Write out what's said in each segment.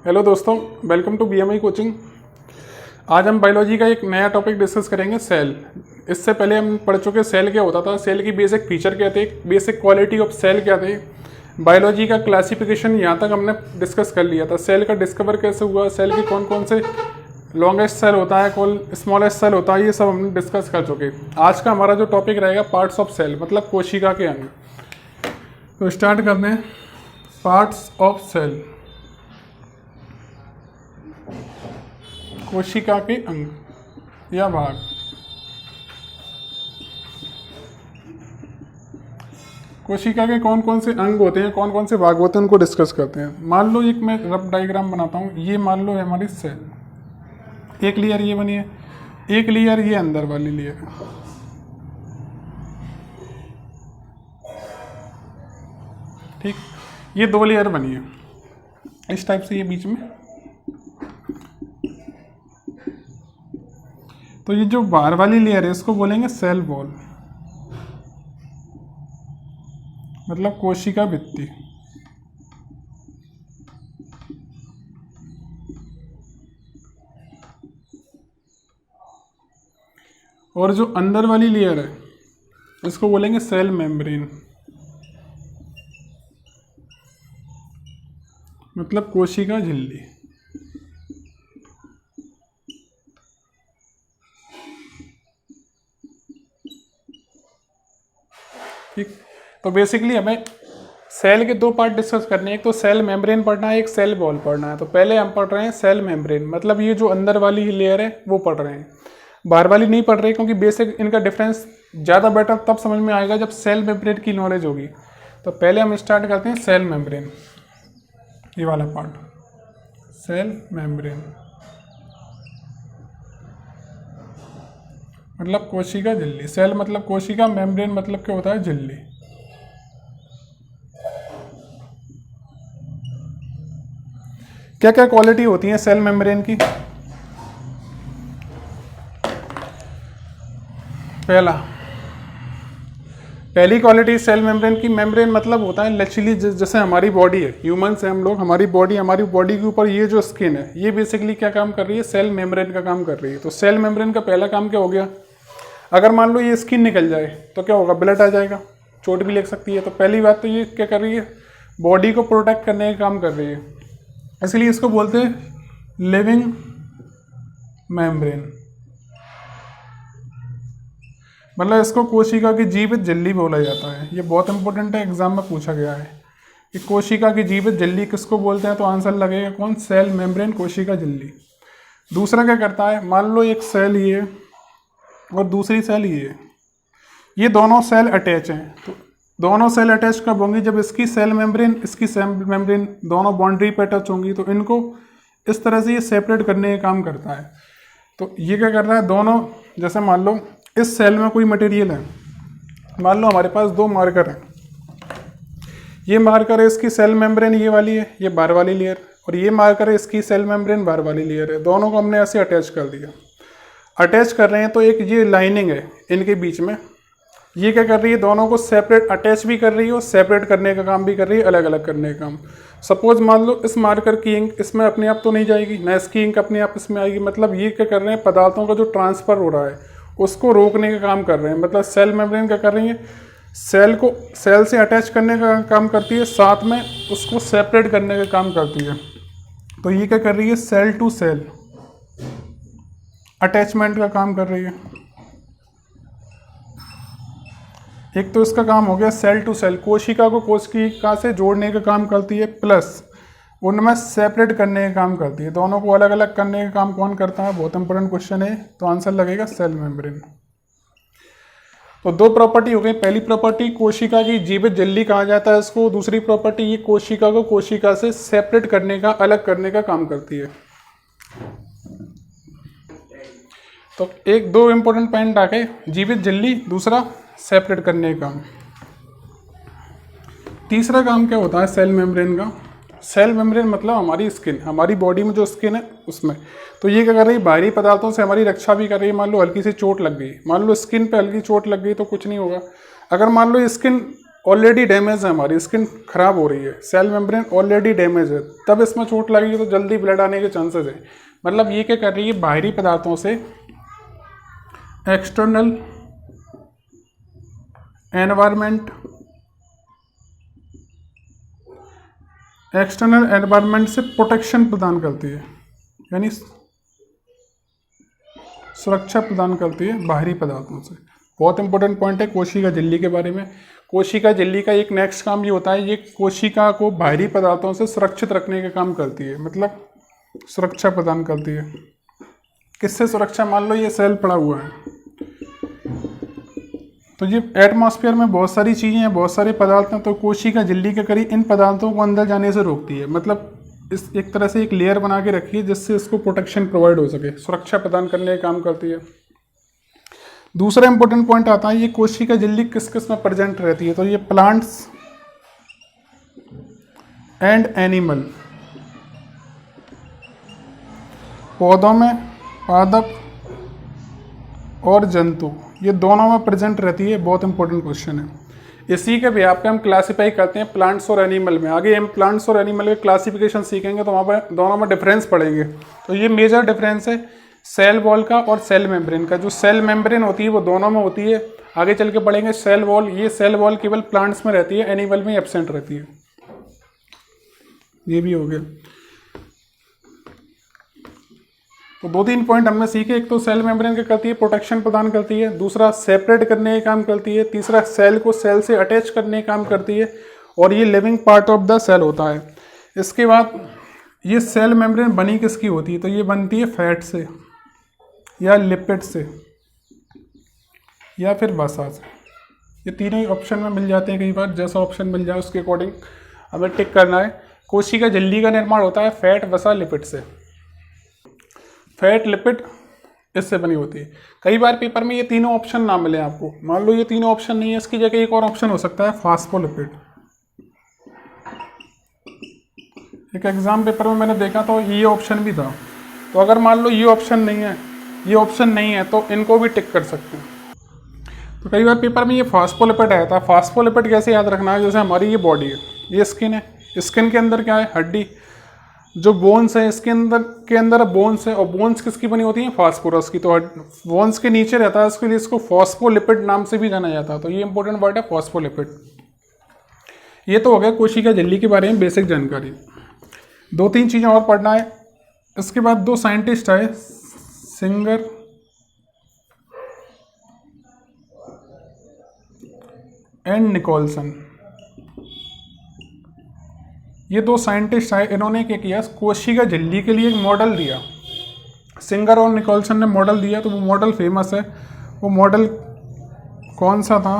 Hello दोस्तों, welcome to BMI coaching. आज हम बायोलॉजी का एक नया टॉपिक डिस्कस करेंगे, सेल। इससे पहले हम पढ़ चुके सेल क्या होता था, सेल की बेसिक फीचर क्या थे, बेसिक क्वालिटी ऑफ सेल क्या थे। बायोलॉजी का क्लासिफिकेशन यहाँ तक हमने डिस्कस कर लिया था। सेल का डिस्कवर कैसे हुआ, सेल के कौन कौन से लॉन्गेस्ट सेल होता है, कौन स्मॉलेस्ट सेल होता है, ये सब हमने डिस्कस कर चुके। आज का हमारा जो टॉपिक रहेगा पार्ट्स ऑफ सेल, मतलब कोशिका के अंग। तो स्टार्ट करते हैं, पार्ट्स ऑफ सेल, कोशिका के अंग या भाग। कोशिका के कौन कौन से अंग होते हैं, कौन कौन से भाग होते हैं, उनको डिस्कस करते हैं। मान लो एक मैं रफ डायग्राम बनाता हूँ। ये मान लो है हमारी सेल, एक लेयर ये बनी है, एक लेयर ये अंदर वाली लेयर। ठीक, ये दो लेयर बनी है इस टाइप से, ये बीच में। तो ये जो बाहर वाली लेयर है इसको बोलेंगे सेल वॉल, मतलब कोशिका भित्ति। और जो अंदर वाली लेयर है इसको बोलेंगे सेल मेम्ब्रेन, मतलब कोशिका झिल्ली। ठीक, तो बेसिकली हमें सेल के दो पार्ट डिस्कस करने हैं, एक तो सेल मेम्ब्रेन पढ़ना है, एक सेल वॉल पढ़ना है। तो पहले हम पढ़ रहे हैं सेल मेम्ब्रेन, मतलब ये जो अंदर वाली लेयर है वो पढ़ रहे हैं, बाहर वाली नहीं पढ़ रहे, क्योंकि बेसिक इनका डिफरेंस ज़्यादा बेटर तब समझ में आएगा जब सेल मेम्ब्रेन की नॉलेज होगी। तो पहले हम स्टार्ट करते हैं सेल मेम्ब्रेन, ये वाला पार्ट, सेल मेम्ब्रेन मतलब कोशिका झिल्ली। सेल मतलब कोशिका, मेम्ब्रेन मतलब क्या होता है, झिल्ली। क्या क्या क्वालिटी होती है सेल मेम्ब्रेन की? पहली क्वालिटी सेल मेम्ब्रेन की, मेम्ब्रेन मतलब होता है लचीली, जैसे हमारी बॉडी है, ह्यूमंस हैं हम लोग, हमारी बॉडी के ऊपर ये जो स्किन है ये बेसिकली क्या काम कर रही है, सेल मेम्ब्रेन का काम कर रही है। तो सेल मेम्ब्रेन का पहला काम क्या हो गया, अगर मान लो ये स्किन निकल जाए तो क्या होगा, ब्लड आ जाएगा, चोट भी लग सकती है। तो पहली बात तो ये क्या कर रही है, बॉडी को प्रोटेक्ट करने का काम कर रही है, इसलिए इसको बोलते हैं लिविंग मेम्ब्रेन, मतलब इसको कोशिका की जीवित झिल्ली बोला जाता है। ये बहुत इंपॉर्टेंट है, एग्जाम में पूछा गया है कि कोशिका की जीवित झिल्ली किसको बोलते हैं, तो आंसर लगेगा कौन, सेल मेम्ब्रेन, कोशिका झिल्ली। दूसरा क्या करता है, मान लो एक सेल ये और दूसरी सेल ये दोनों सेल अटैच हैं। तो दोनों सेल अटैच कब होंगी, जब इसकी सेल मेम्ब्रेन इसकी सेल मेम्ब्रेन दोनों बाउंड्री पर टच होंगी। तो इनको इस तरह से ये सेपरेट करने का काम करता है। तो ये क्या कर रहा है, दोनों, जैसे मान लो इस सेल में कोई मटेरियल है, मान लो हमारे पास दो मार्कर हैं, ये मार्कर है इसकी सेल मेम्ब्रेन ये वाली है, ये बाहर वाली लेयर, और ये मार्कर है इसकी सेल मेम्ब्रेन बाहर वाली लेयर है। दोनों को हमने ऐसे अटैच कर दिया। अटैच कर रहे हैं तो एक ये लाइनिंग है इनके बीच में, ये क्या कर रही है, दोनों को सेपरेट, अटैच भी कर रही है और सेपरेट करने का काम भी कर रही है, अलग अलग करने का काम। सपोज मान लो इस मार्कर की इंक इसमें अपने आप तो नहीं जाएगी ना, इसकी इंक अपने आप इसमें आएगी। मतलब ये क्या कर रहे हैं, पदार्थों का जो ट्रांसफ़र हो रहा है उसको रोकने का काम कर रहे हैं। मतलब सेल मेम्ब्रेन क्या कर रही है, सेल को सेल से अटैच करने का काम करती है, साथ में उसको सेपरेट करने का काम करती है। तो ये क्या कर रही है, सेल टू सेल अटैचमेंट का काम कर रही है। एक तो इसका काम हो गया सेल टू सेल, कोशिका को कोशिका से जोड़ने का काम करती है, प्लस उनमें सेपरेट करने का काम करती है। दोनों को अलग अलग करने का काम कौन करता है, बहुत इंपॉर्टेंट क्वेश्चन है। तो आंसर लगेगा सेल मेम्ब्रेन। तो दो प्रॉपर्टी हो गई, पहली प्रॉपर्टी कोशिका की जीवित झिल्ली कहा जाता है इसको, दूसरी प्रॉपर्टी ये कोशिका को कोशिका से सेपरेट करने का, अलग करने का काम करती है। तो एक दो इंपॉर्टेंट पॉइंट आ गए, जीवित झिल्ली, दूसरा सेपरेट करने का काम। तीसरा काम क्या होता है सेल मेम्ब्रेन का, सेल मेम्ब्रेन मतलब हमारी स्किन, हमारी बॉडी में जो स्किन है उसमें। तो ये क्या कर रही है, बाहरी पदार्थों से हमारी रक्षा भी कर रही है। मान लो हल्की सी चोट लग गई, मान लो स्किन पे हल्की चोट लग गई तो कुछ नहीं होगा। अगर मान लो स्किन ऑलरेडी डैमेज है, हमारी स्किन खराब हो रही है, सेल मेम्ब्रेन ऑलरेडी डैमेज है, तब इसमें चोट लगेगी तो जल्दी ब्लड आने के चांसेस है। मतलब ये क्या कर रही है, बाहरी पदार्थों से एक्सटर्नल एनवायरनमेंट से प्रोटेक्शन प्रदान करती है, यानी सुरक्षा प्रदान करती है बाहरी पदार्थों से। बहुत इंपॉर्टेंट पॉइंट है कोशिका झिल्ली के बारे में। कोशिका झिल्ली का एक नेक्स्ट काम ये होता है, ये कोशिका को बाहरी पदार्थों से सुरक्षित रखने का काम करती है, मतलब सुरक्षा प्रदान करती है। किससे सुरक्षा? मान लो ये सेल पड़ा हुआ है, तो ये एटमॉस्फेयर में बहुत सारी चीज़ें हैं, बहुत सारे पदार्थ हैं, तो कोशिका झिल्ली के करीब इन पदार्थों को अंदर जाने से रोकती है। मतलब इस एक तरह से एक लेयर बना के रखी है जिससे इसको प्रोटेक्शन प्रोवाइड हो सके, सुरक्षा प्रदान करने का काम करती है। दूसरा इंपॉर्टेंट पॉइंट आता है, ये कोशिका झिल्ली किस किस में प्रेजेंट रहती है, तो ये प्लांट्स एंड एनिमल, पौधों में, पादप और जंतु, ये दोनों में प्रेजेंट रहती है। बहुत इंपॉर्टेंट क्वेश्चन है। इसी के व्याप पे हम क्लासीफाई करते हैं प्लांट्स और एनिमल में। आगे हम प्लांट्स और एनिमल के क्लासिफिकेशन सीखेंगे तो वहाँ पर दोनों में डिफरेंस पढ़ेंगे। तो ये मेजर डिफरेंस है सेल वॉल का और सेल मेम्ब्रेन का। जो सेल मेम्ब्रेन होती है वो दोनों में होती है, आगे चल के पढ़ेंगे सेल वॉल। ये सेल वॉल केवल प्लांट्स में रहती है, एनिमल में एब्सेंट रहती है। ये भी हो गया। तो 2-3 पॉइंट हमने सीखे। एक तो सेल मेम्ब्रेन क्या करती है, प्रोटेक्शन प्रदान करती है। दूसरा सेपरेट करने का काम करती है। तीसरा सेल को सेल से अटैच करने का काम करती है, और ये living part of the cell होता है। इसके बाद ये सेल मेम्ब्रेन बनी किसकी होती है, तो ये बनती है फैट से या लिपिड से या फिर वसा से। ये तीनों ही ऑप्शन में मिल जाते हैं कई बार, जैसा ऑप्शन मिल जाए उसके अकॉर्डिंग हमें टिक करना है। कोशिका झिल्ली का निर्माण होता है फैट, वसा, लिपिड से। फैट, लिपिड इससे बनी होती है। कई बार पेपर में ये तीनों ऑप्शन ना मिले आपको, मान लो ये तीनों ऑप्शन नहीं है, इसकी जगह एक और ऑप्शन हो सकता है फास्फोलिपिड। एक एग्जाम पेपर में मैंने देखा तो ये ऑप्शन भी था। तो अगर मान लो ये ऑप्शन नहीं है तो इनको भी टिक कर सकते हैं। तो कई बार पेपर में ये फास्फोलिपिड आया था। फास्फोलिपिड कैसे याद रखना है, जैसे हमारी ये बॉडी है, ये स्किन है, स्किन के अंदर क्या है, हड्डी। जो बोन्स है, इसके अंदर बोन्स है, और बोन्स किसकी बनी होती है, फास्फोरस की। तो बोन्स के नीचे रहता है, इसके लिए इसको फास्फोलिपिड नाम से भी जाना जाता है। तो ये इंपॉर्टेंट वर्ड है फास्फोलिपिड। ये तो हो गया कोशिका झिल्ली के बारे में बेसिक जानकारी। 2-3 चीज़ें और पढ़ना है। इसके बाद 2 साइंटिस्ट आए, सिंगर एंड निकोलसन। ये 2 साइंटिस्ट आए, इन्होंने क्या किया, कोशिका झिल्ली के लिए एक मॉडल दिया। सिंगर और निकोलसन ने मॉडल दिया, तो वो मॉडल फेमस है। वो मॉडल कौन सा था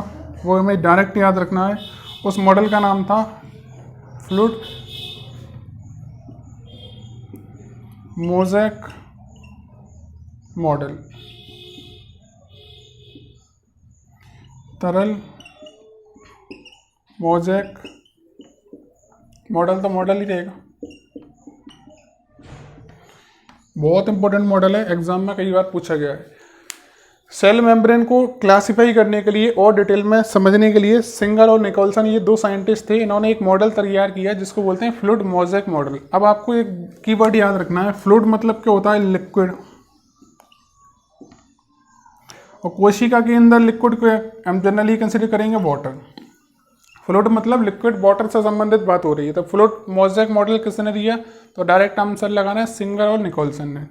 वो हमें डायरेक्ट याद रखना है। उस मॉडल का नाम था फ्लूइड मोज़ेक मॉडल, तरल मोज़ेक मॉडल। तो मॉडल ही रहेगा। बहुत इंपॉर्टेंट मॉडल है, एग्जाम में कई बार पूछा गया है। सेल मेम्ब्रेन को क्लासिफाई करने के लिए और डिटेल में समझने के लिए सिंगर और निकोलसन, ये 2 साइंटिस्ट थे, इन्होंने एक मॉडल तैयार किया जिसको बोलते हैं फ्लूइड मोज़ेक मॉडल। अब आपको एक कीवर्ड याद रखना है, फ्लूइड मतलब क्या होता है, लिक्विड। और कोशिका के अंदर लिक्विड को हम जनरली कंसिडर करेंगे वाटर। फ्लूइड मतलब लिक्विड, वाटर से संबंधित बात हो रही है। तो फ्लूइड मोज़ेक मॉडल किसने दिया, तो डायरेक्ट आंसर लगाना है सिंगर और निकोलसन ने।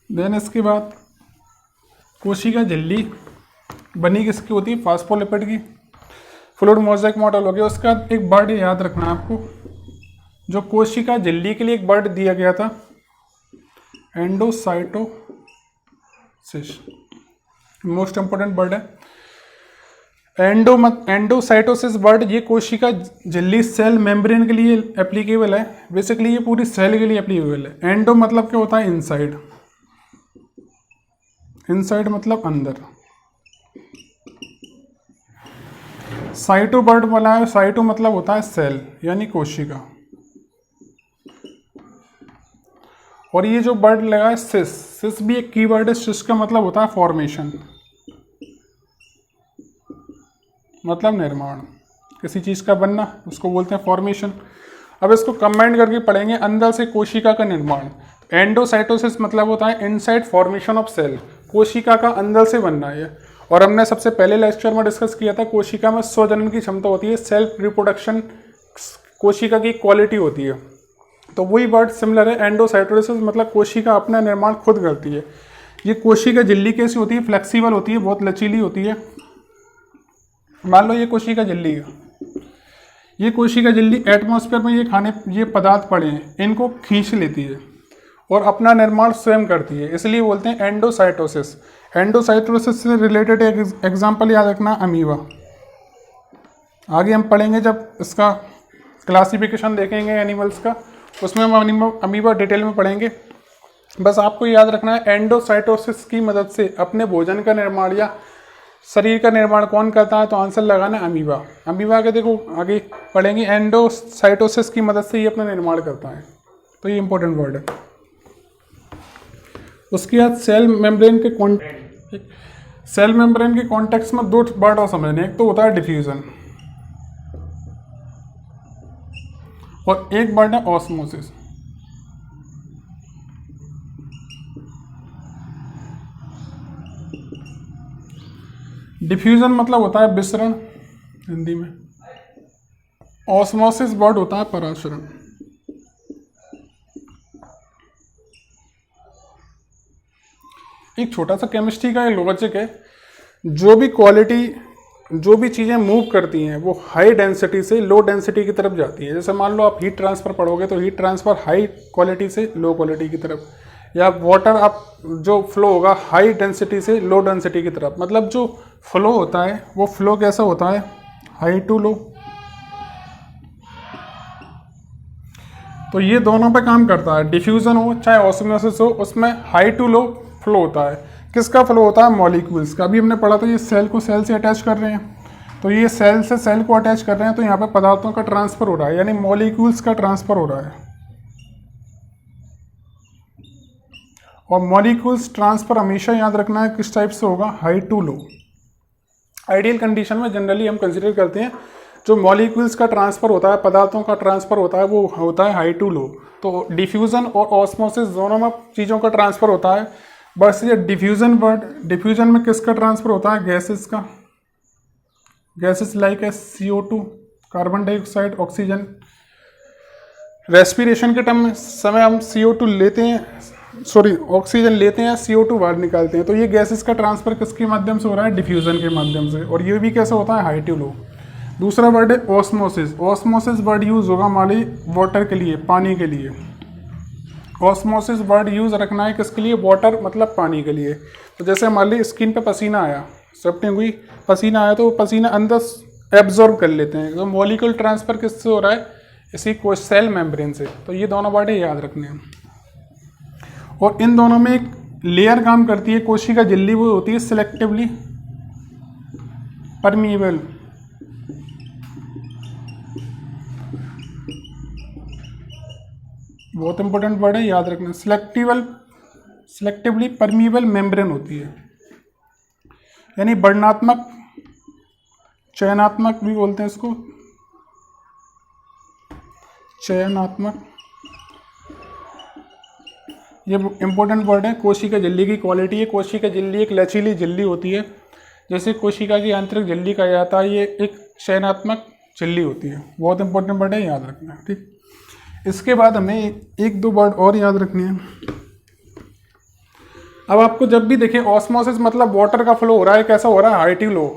देन इसके बाद कोशिका झिल्ली बनी किसकी होती है, फास्फोलिपिड की। फ्लूइड मोज़ेक मॉडल हो गया। उसका एक वर्ड याद रखना है आपको, जो कोशिका झिल्ली के लिए एक वर्ड दिया गया था, एंडोसाइटोसिस। मोस्ट इंपोर्टेंट वर्ड है एंडोसाइटोसिस वर्ड। ये कोशिका झिल्ली सेल मेम्ब्रेन के लिए एप्लीकेबल है, बेसिकली ये पूरी सेल के लिए एप्लीकेबल है। एंडो मतलब क्या होता है, इनसाइड। इनसाइड मतलब अंदर। साइटो वर्ड वाला है, साइटो मतलब होता है सेल यानी कोशिका। और ये जो वर्ड लगा है सिस, सिस भी एक कीवर्ड है। सिस का मतलब होता है फॉर्मेशन। मतलब निर्माण, किसी चीज़ का बनना उसको बोलते हैं फॉर्मेशन। अब इसको कंबाइन करके पढ़ेंगे, अंदर से कोशिका का निर्माण। एंडोसाइटोसिस मतलब होता है इनसाइड फॉर्मेशन ऑफ सेल, कोशिका का अंदर से बनना है। और हमने सबसे पहले लेक्चर में डिस्कस किया था कोशिका में स्वजनन की क्षमता होती है, सेल्फ रिप्रोडक्शन कोशिका की क्वालिटी होती है। तो वही वर्ड सिमिलर है, एंडोसाइटोसिस मतलब कोशिका अपना निर्माण खुद करती है। ये कोशिका झिल्ली कैसी होती है, फ्लेक्सिबल होती है, बहुत लचीली होती है। मान लो ये कोशिका झिल्ली है, ये कोशिका झिल्ली एटमॉस्फेयर में ये पदार्थ पड़े हैं, इनको खींच लेती है और अपना निर्माण स्वयं करती है, इसलिए बोलते हैं एंडोसाइटोसिस। एंडोसाइटोसिस से रिलेटेड एक एग्जाम्पल याद रखना, अमीबा। आगे हम पढ़ेंगे जब इसका क्लासिफिकेशन देखेंगे एनिमल्स का, उसमें हम अमीबा डिटेल में पढ़ेंगे। बस आपको याद रखना है एंडोसाइटोसिस की मदद से अपने भोजन का निर्माण या शरीर का निर्माण कौन करता है, तो आंसर लगाना अमीबा। अमीबा के देखो आगे पढ़ेंगे, एंडोसाइटोसिस की मदद से ये अपना निर्माण करता है, तो ये इंपॉर्टेंट वर्ड है। उसके बाद सेल मेम्ब्रेन के कॉन्टेक्स्ट में दो वर्ड और समझने, एक तो होता है डिफ्यूजन और एक वर्ड है ऑस्मोसिस। डिफ्यूजन मतलब होता है विसरण हिंदी में, ऑस्मोसिस वर्ड होता है परासरण। एक छोटा सा केमिस्ट्री का लॉजिक है, जो भी चीज़ें मूव करती हैं वो हाई डेंसिटी से लो डेंसिटी की तरफ जाती है। जैसे मान लो आप हीट ट्रांसफ़र पढ़ोगे तो हीट ट्रांसफ़र हाई क्वालिटी से लो क्वालिटी की तरफ, या वाटर आप जो फ्लो होगा हाई डेंसिटी से लो डेंसिटी की तरफ। मतलब जो फ्लो होता है वो फ्लो कैसा होता है, हाई टू लो। तो ये दोनों पे काम करता है, डिफ्यूजन हो चाहे ऑस्मोसिस हो, उसमें हाई टू लो फ्लो होता है। किसका फ्लो होता है, मॉलिक्यूल्स का। अभी हमने पढ़ा था ये सेल को सेल से अटैच कर रहे हैं, तो ये सेल से सेल को अटैच कर रहे हैं, तो यहाँ पे पदार्थों का ट्रांसफर हो रहा है, यानी मॉलिक्यूल्स का ट्रांसफर हो रहा है। और मॉलिक्यूल्स ट्रांसफर हमेशा याद रखना है किस टाइप से होगा, high to low. Ideal condition में जनरली हम कंसिडर करते हैं जो मॉलिक्यूल्स का ट्रांसफर होता है, पदार्थों का ट्रांसफर होता है, वो होता है हाई टू लो। तो डिफ्यूजन और ऑस्मोसिस दोनों में चीज़ों का ट्रांसफर होता है। बस ये डिफ्यूजन में किसका ट्रांसफर होता है, गैसेस का। गैसेस लाइक है CO2, carbon dioxide, oxygen. Respiration के टाइम समय हम CO2 लेते हैं, ऑक्सीजन लेते हैं, CO2 बाहर निकालते हैं। तो ये गैसेस का ट्रांसफर किसके माध्यम से हो रहा है, डिफ्यूजन के माध्यम से। और ये भी कैसा होता है, हाई टू लो। दूसरा वर्ड है ऑस्मोसिस। ऑस्मोसिस वर्ड यूज होगा हमारी वाटर के लिए, पानी के लिए। ऑस्मोसिस वर्ड यूज रखना है किसके लिए, वाटर मतलब पानी के लिए। तो जैसे हमारे लिए स्किन पे पसीना आया, स्वेटिंग हुई, पसीना आया, तो पसीना अंदर एब्जॉर्ब कर लेते हैं। तो मॉलिक्यूल ट्रांसफर किससे हो रहा है, इसी को सेल मेम्ब्रेन से। तो ये दोनों वर्ड याद रखने हैं। और इन दोनों में एक लेयर काम करती है, कोशिका झिल्ली, वो होती है सिलेक्टिवली परमीएबल। बहुत इंपॉर्टेंट वर्ड है, याद रखना। सिलेक्टिवली परमीएबल मेम्ब्रेन होती है, यानी वर्णनात्मक, चयनात्मक भी बोलते हैं इसको, चयनात्मक। ये इंपॉर्टेंट वर्ड है। कोशिका झिल्ली की क्वालिटी है, कोशिका झिल्ली एक लचीली झिल्ली होती है, जैसे कोशिका की आंतरिक झिल्ली कहा जाता है, ये एक चयनात्मक झिल्ली होती है। बहुत इंपॉर्टेंट वर्ड है, याद रखना है, ठीक। इसके बाद हमें एक दो वर्ड और याद रखने हैं। अब आपको जब भी देखें, ऑस्मोसिस मतलब वाटर का फ्लो हो रहा है, कैसा हो रहा है, हाई टू लो।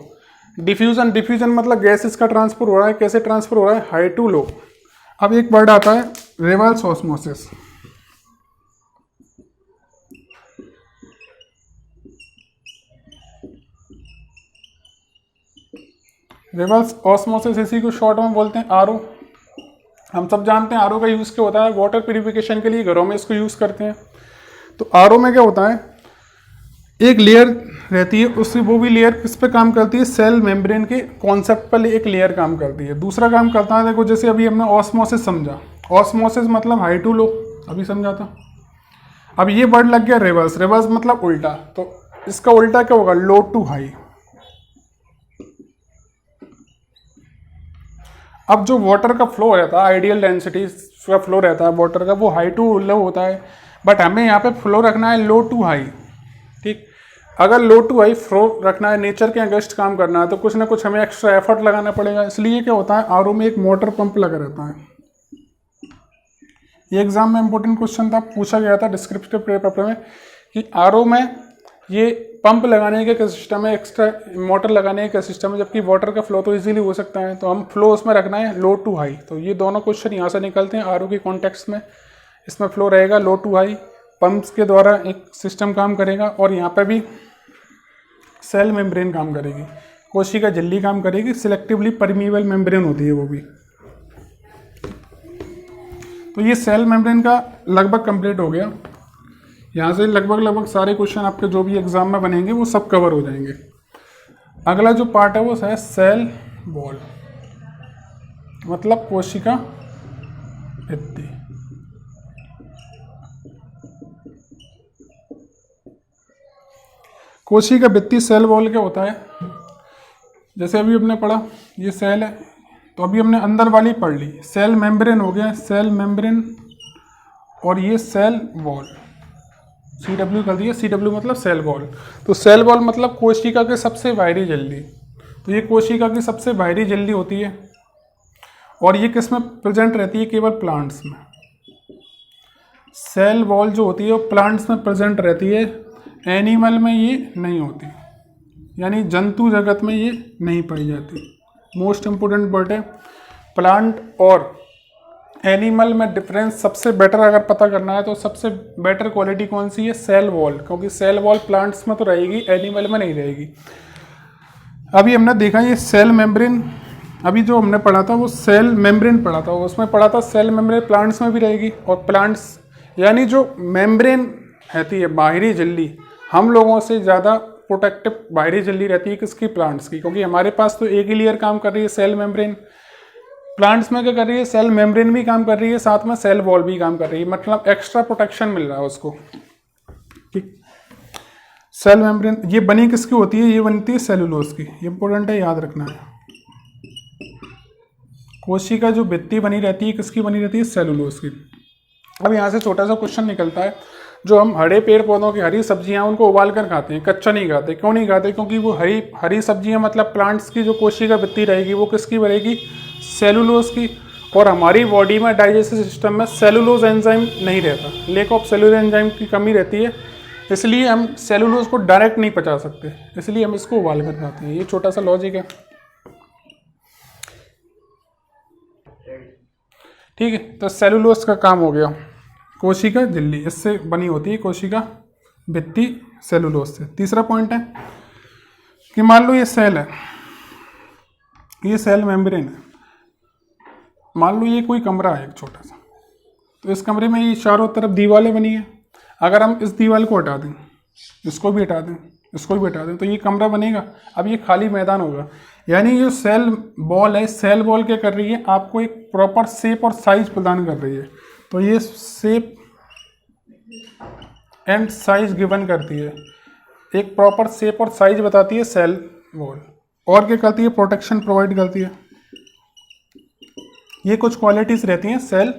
डिफ्यूजन मतलब गैसेस का ट्रांसफर हो रहा है, कैसे ट्रांसफर हो रहा है, हाई टू लो। अब एक वर्ड आता है रिवर्स ऑस्मोसिस। रिवर्स ऑस्मोसिस इसी को शॉर्ट में बोलते हैं आरओ। हम सब जानते हैं आरओ का यूज़ क्या होता है, वाटर प्यूरिफिकेशन के लिए घरों में इसको यूज़ करते हैं। तो आरओ में क्या होता है, एक लेयर रहती है, उससे वो भी लेयर किस पे काम करती है, सेल मेम्ब्रेन के कॉन्सेप्ट पर एक लेयर काम करती है। दूसरा काम करता है, देखो जैसे अभी हमने ऑस्मोसिस समझा, ऑस्मोसिस मतलब हाई टू लो, अभी समझा था। अब ये वर्ड लग गया रिवर्स। रिवर्स मतलब उल्टा, तो इसका उल्टा क्या होगा, लो टू हाई। अब जो वाटर का फ्लो रहता है, आइडियल डेंसिटी का फ्लो रहता है वाटर का, वो हाई टू लो होता है, बट हमें यहाँ पे फ्लो रखना है लो टू हाई। ठीक, अगर लो टू हाई फ्लो रखना है, नेचर के अगेंस्ट काम करना है, तो कुछ ना कुछ हमें एक्स्ट्रा एफर्ट लगाना पड़ेगा। इसलिए क्या होता है, आरओ में एक मोटर पंप लगा रहता है। ये एग्जाम में इंपॉर्टेंट क्वेश्चन था, पूछा गया था डिस्क्रिप्टिव पेपर में कि आरओ में ये पंप लगाने का क्या सिस्टम है, एक्स्ट्रा मोटर लगाने का क्या सिस्टम है, जबकि वाटर का फ्लो तो इजीली हो सकता है। तो हम फ्लो उसमें रखना है लो टू हाई। तो ये दोनों क्वेश्चन यहाँ से निकलते हैं आरओ के कॉन्टेक्स्ट में। इसमें फ्लो रहेगा लो टू हाई, पंप्स के द्वारा एक सिस्टम काम करेगा, और यहाँ पे भी सेल मेम्ब्रेन काम करेगी, कोशिका झिल्ली काम करेगी, सिलेक्टिवली परमीएबल मेम्ब्रेन होती है वो भी। तो ये सेल मेम्ब्रेन का लगभग कंप्लीट हो गया। यहाँ से लगभग सारे क्वेश्चन आपके जो भी एग्जाम में बनेंगे वो सब कवर हो जाएंगे। अगला जो पार्ट है वो है सेल वॉल, मतलब कोशिका भित्ति। कोशिका भित्ति सेल वॉल क्या होता है, जैसे अभी हमने पढ़ा ये सेल है, तो अभी हमने अंदर वाली पढ़ ली, सेल मेम्ब्रेन हो गया, सेल मेम्ब्रेन, और ये सेल वॉल, CW कर दिया, CW मतलब सेल वॉल। तो सेल वॉल मतलब कोशिका के सबसे बाहरी झिल्ली। तो ये कोशिका की सबसे बाहरी झिल्ली होती है, और ये किस में प्रेजेंट रहती है, केवल प्लांट्स में। सेल वॉल जो होती है वो प्लांट्स में प्रेजेंट रहती है, एनिमल में ये नहीं होती, यानी जंतु जगत में ये नहीं पाई जाती। मोस्ट इम्पोर्टेंट वर्ड है। प्लांट और एनिमल में डिफरेंस सबसे बेटर अगर पता करना है तो सबसे बेटर क्वालिटी कौन सी है, सेल वॉल, क्योंकि सेल वॉल प्लांट्स में तो रहेगी, एनिमल में नहीं रहेगी। अभी हमने देखा ये सेल मेम्ब्रेन, अभी जो हमने पढ़ा था वो सेल मेम्ब्रेन पढ़ा था, उसमें पढ़ा था सेल मेम्ब्रेन प्लांट्स में भी रहेगी, और प्लांट्स यानी जो मेम्ब्रेन रहती है बाहरी झिल्ली, हम लोगों से ज़्यादा प्रोटेक्टिव बाहरी झिल्ली रहती है किसकी, प्लांट्स की, क्योंकि हमारे पास तो एक ही लेयर काम कर रही है सेल मेम्ब्रेन। प्लांट्स में क्या कर रही है, सेल मेम्ब्रेन भी काम कर रही है, साथ में सेल वॉल भी काम कर रही है, मतलब एक्स्ट्रा प्रोटेक्शन मिल रहा है उसको। ठीक, सेल मेम्ब्रेन ये बनी किसकी होती है, ये बनती है सेलुलोज की, ये इंपॉर्टेंट है, याद रखना है। कोशिका जो भित्ति बनी रहती है किसकी बनी रहती है, सेलुलोज की। अब यहाँ से छोटा सा क्वेश्चन निकलता है, जो हम हरे पेड़ पौधों की हरी सब्जियां उनको उबाल कर खाते हैं, कच्चा नहीं खाते, क्यों नहीं खाते, क्योंकि वो हरी सब्जियां मतलब प्लांट्स की जो कोशिका भित्ति रहेगी वो किसकी बनेगी, सेलुलोज की। और हमारी बॉडी में डाइजेस्टिव सिस्टम में सेलुलोज एंजाइम नहीं रहता, लेक ऑफ सेलुलोज एंजाइम की कमी रहती है, इसलिए हम सेलुलोज को डायरेक्ट नहीं पचा सकते, इसलिए हम इसको उबाल कर खाते हैं। ये छोटा सा लॉजिक है, ठीक है। तो सेलुलोज का काम हो गया, कोशिका झिल्ली इससे बनी होती है कोशिका भित्ति, सेलुलोज से। तीसरा पॉइंट है कि मान लो ये सेल है, ये सेल मेम्ब्रेन है, मान लो ये कोई कमरा है एक छोटा सा, तो इस कमरे में ये चारों तरफ दीवारें बनी है, अगर हम इस दीवार को हटा दें, इसको भी हटा दें, इसको भी हटा दें, तो ये कमरा बनेगा। अब ये खाली मैदान होगा, यानी ये सेल बॉल है, सेल बॉल क्या कर रही है, आपको एक प्रॉपर शेप और साइज प्रदान कर रही है। तो ये शेप एंड साइज गिवन करती है, एक प्रॉपर शेप और साइज बताती है सेल वॉल, और क्या करती है, प्रोटेक्शन प्रोवाइड करती है। ये कुछ क्वालिटीज रहती हैं सेल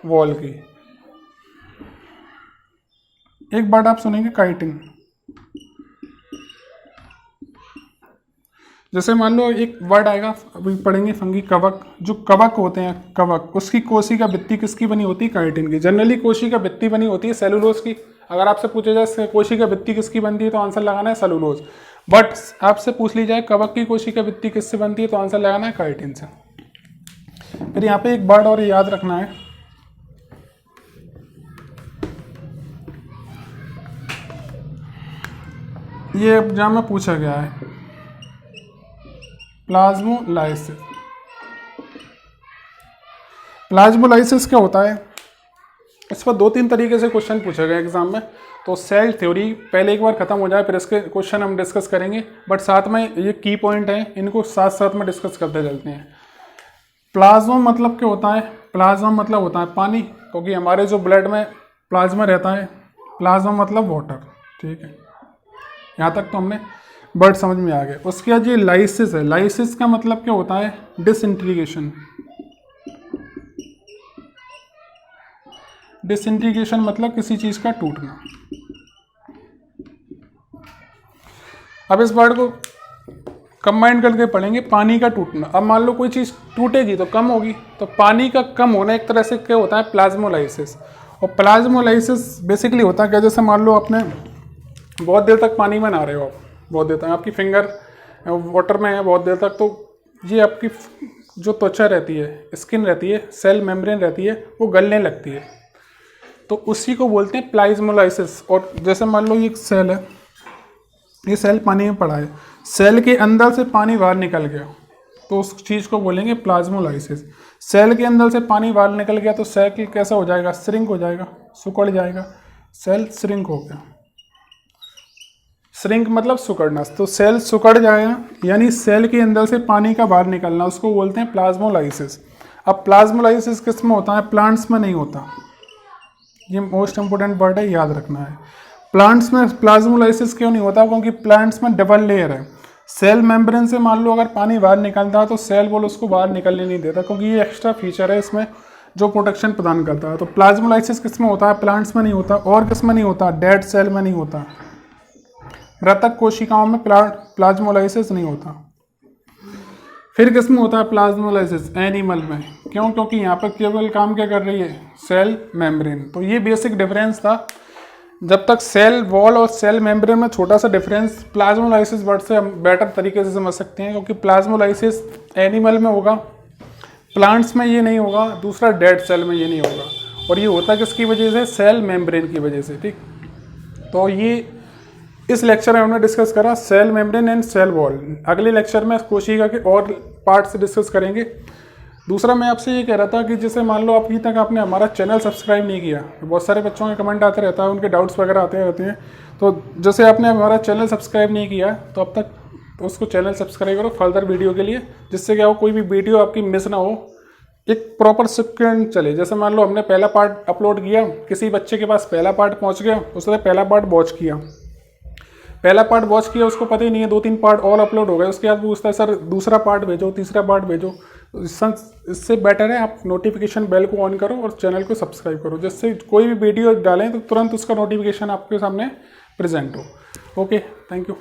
वॉल की। एक बार आप सुनेंगे काइटिन, जैसे मान लो एक वर्ड आएगा, अभी पढ़ेंगे फंगी, कवक। जो कवक होते हैं कवक, उसकी कोशिका भित्ति किसकी बनी होती है, काइटिन की। जनरली कोशिका भित्ति बनी होती है सेलुलोज की। अगर आपसे पूछा जाए कोशिका भित्ति किसकी बनती है तो आंसर लगाना है सेलुलोज, बट आपसे पूछ ली जाए कवक की कोशिका भित्ति किससे बनती है तो आंसर लगाना है काइटिन से। फिर यहाँ पे एक वर्ड और याद रखना है, ये एग्जाम में पूछा गया है, प्लाज्मोलाइसिस। प्लाज्मोलाइसिस क्या होता है, इस पर 2-3 तरीके से क्वेश्चन पूछा गया एग्जाम में। तो सेल थ्योरी पहले एक बार खत्म हो जाए, फिर इसके क्वेश्चन हम डिस्कस करेंगे, बट साथ में ये की पॉइंट है, इनको साथ साथ में डिस्कस करते चलते हैं। प्लाज्मा मतलब क्या होता है, प्लाज्मा मतलब होता है पानी, क्योंकि हमारे जो ब्लड में प्लाज्मा रहता है, प्लाज्मा मतलब वाटर, ठीक है। यहाँ तक तो हमने वर्ड समझ में आ गया। उसके बाद ये लाइसिस है। लाइसिस का मतलब क्या होता है? डिसइंटीग्रेशन। डिसइंटीग्रेशन मतलब किसी चीज़ का टूटना। अब इस वर्ड को कंबाइन करके पढ़ेंगे, पानी का टूटना। अब मान लो कोई चीज़ टूटेगी तो कम होगी, तो पानी का कम होना एक तरह से क्या होता है? प्लाज्मोलाइसिस। और प्लाज्मोलाइसिस बेसिकली होता है क्या? जैसे मान लो आपने बहुत देर तक पानी में नहा रहे हो, आप बहुत देर तक आपकी फिंगर वाटर में है बहुत देर तक, तो ये आपकी जो त्वचा रहती है, स्किन रहती है, सेल मेम्ब्रेन रहती है, वो गलने लगती है, तो उसी को बोलते हैं प्लाज्मोलाइसिस। और जैसे मान लो ये एक सेल है, ये सेल पानी में पड़ा है, सेल के अंदर से पानी बाहर निकल गया, तो उस चीज़ को बोलेंगे प्लाज्मोलाइसिस। सेल के अंदर से पानी बाहर निकल गया तो सेल कैसा हो जाएगा? श्रिंक हो जाएगा, सिकुड़ जाएगा। सेल श्रिंक हो गया। श्रिंक मतलब सिकुड़ना, तो सेल सिकुड़ जाएगा, यानी सेल के अंदर से पानी का बाहर निकलना, उसको बोलते हैं प्लाज्मोलाइसिस। अब प्लाज्मोलाइसिस किस में होता है? प्लांट्स में नहीं होता। ये मोस्ट इंपोर्टेंट वर्ड है, याद रखना है। प्लांट्स में प्लाज्मोलाइसिस क्यों नहीं होता? क्योंकि प्लांट्स में डबल लेयर है। सेल मेम्ब्रेन से मान लो अगर पानी बाहर निकलता है तो सेल वॉल उसको बाहर निकलने नहीं देता, क्योंकि ये एक्स्ट्रा फीचर है इसमें जो प्रोटेक्शन प्रदान करता है। तो प्लाज्मोलाइसिस किस में होता है? प्लांट्स में नहीं होता। और किस में नहीं होता? डेड सेल में नहीं होता। मृतक कोशिकाओं में प्लाज्मोलाइसिस नहीं होता। फिर किस में होता है प्लाज्मोलाइसिस? एनिमल में। क्यों? क्योंकि यहाँ पर केवल काम क्या कर रही है? Cell membrane. तो ये बेसिक डिफरेंस था। जब तक सेल वॉल और सेल मेम्ब्रेन में छोटा सा डिफरेंस प्लाज्मोलाइसिस वर्ड से हम बेटर तरीके से समझ सकते हैं, क्योंकि प्लाज्मोलाइसिस एनिमल में होगा, प्लांट्स में ये नहीं होगा, दूसरा डेड सेल में ये नहीं होगा। और ये होता किसकी वजह से? सेल मेम्ब्रेन की वजह से। ठीक, तो ये इस लेक्चर में हमने डिस्कस करा cell membrane and cell wall. अगले लेक्चर में कोशिका के और पार्ट्स डिस्कस करेंगे। दूसरा मैं आपसे ये कह रहा था कि जैसे मान लो अभी तक आपने हमारा चैनल सब्सक्राइब नहीं किया, बहुत सारे बच्चों के कमेंट आते रहता है, उनके डाउट्स वगैरह आते रहते हैं, तो जैसे आपने हमारा चैनल सब्सक्राइब नहीं किया तो अब तक तो उसको चैनल सब्सक्राइब करो फर्दर वीडियो के लिए, जिससे क्या हो कोई भी वीडियो आपकी मिस ना हो, एक प्रॉपर सीक्वेंस चले। जैसे मान लो हमने पहला पार्ट अपलोड किया, किसी बच्चे के पास पहला पार्ट पहुँच गया, उसने पहला पार्ट वॉच किया, उसको पता ही नहीं है 2-3 पार्ट और अपलोड हो गए, उसके बाद पूछता है सर दूसरा पार्ट भेजो, तीसरा पार्ट भेजो। इससे बेटर है आप नोटिफिकेशन बेल को ऑन करो और चैनल को सब्सक्राइब करो, जिससे कोई भी वीडियो डालें तो तुरंत उसका नोटिफिकेशन आपके सामने प्रेजेंट हो। Okay, thank you.